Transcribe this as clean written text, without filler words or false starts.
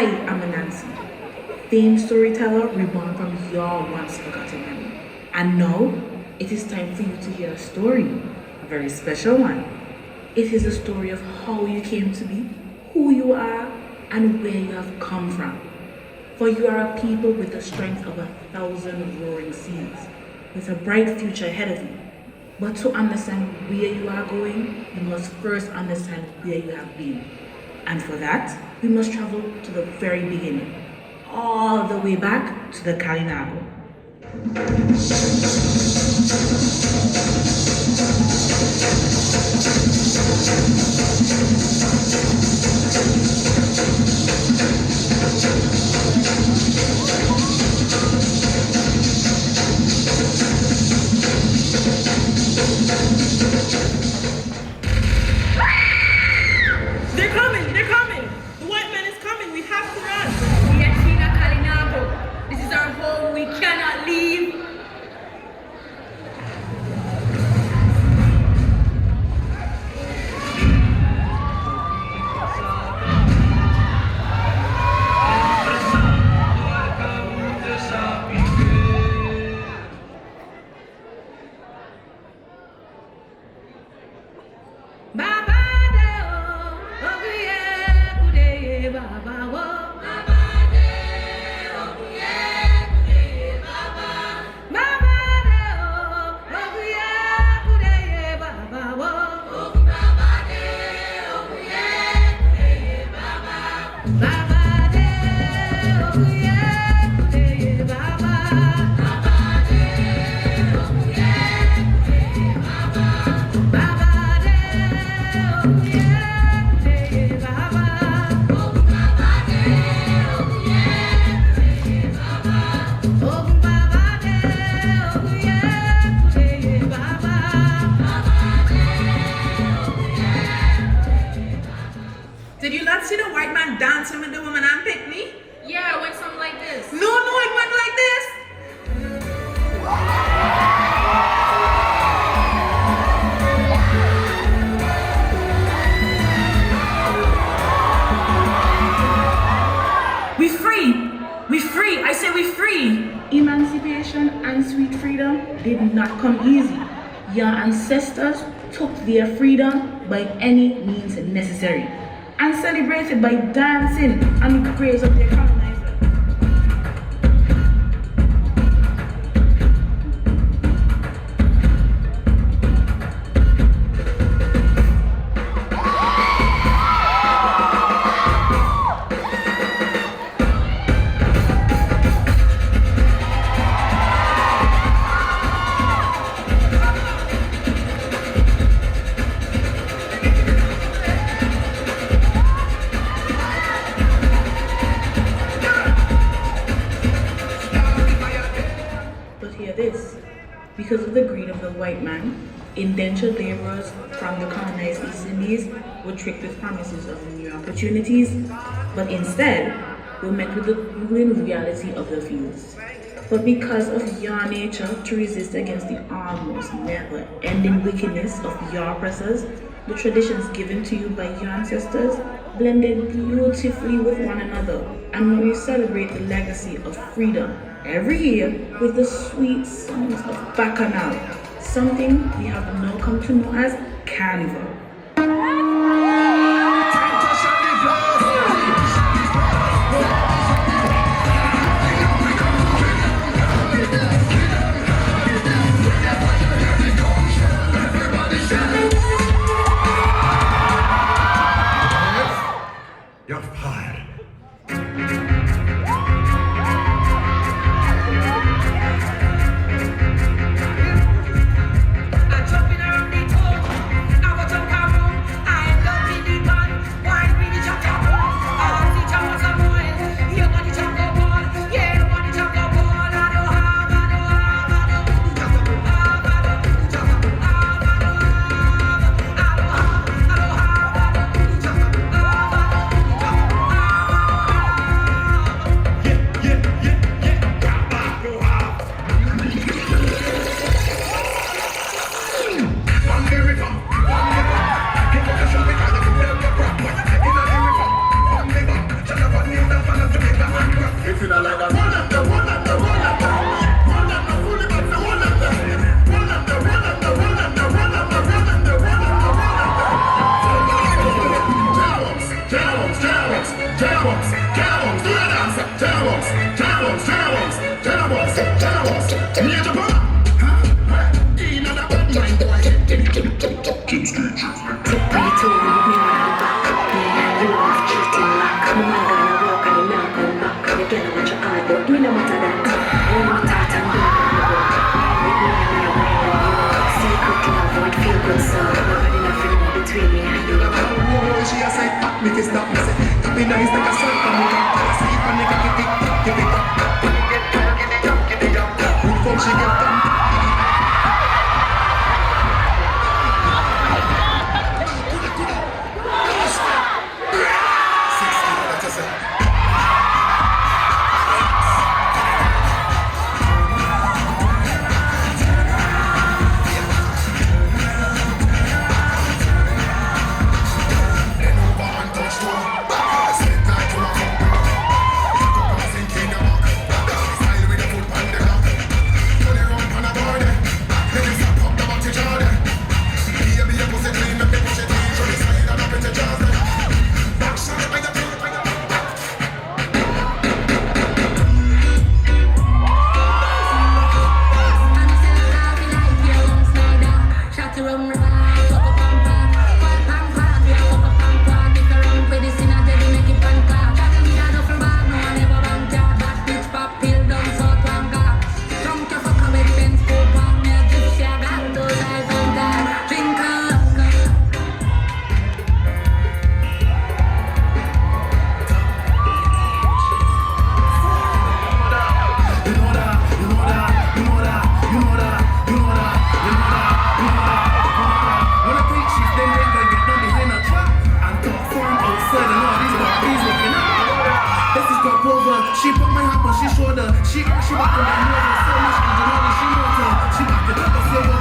am Nancy, famed storyteller reborn from your once forgotten memory. And now, it is time for you to hear a story, a very special one. It is a story of how you came to be, who you are, and where you have come from. For you are a people with the strength of 1,000 roaring seas, with a bright future ahead of you. But to understand where you are going, you must first understand where you have been. And for that, we must travel to the very beginning, all the way back to the carnival. They're coming! They're coming! The white man is coming! We have to run! We are China Kalinago. This is our home. We cannot leave. Did you not see the white man dancing with the woman and pick me? Yeah, it went something like this. No, it went like this! We free! We free! I say we free! Emancipation and sweet freedom did not come easy. Your ancestors took their freedom by any means necessary and celebrated by dancing and the praise of their colonizer. This, because of the greed of the white man, indentured laborers from the colonized East Indies were tricked with promises of new opportunities, but instead were met with the grueling reality of the fields. But because of your nature to resist against the almost never-ending wickedness of your oppressors, the traditions given to you by your ancestors blended beautifully with one another, and now you celebrate the legacy of freedom every year with the sweet songs of Bacchanal, something we have now come to know as carnival. You're fired. I'm jumping around the toe. I was jumping Make it stop, me say, be nice like a son, come on. See if a nigga give it up. Give it up. Good fuck, she get done. She put my hand on she shoulder. She back on the nose. So much engineering she knows her. She back it up. I say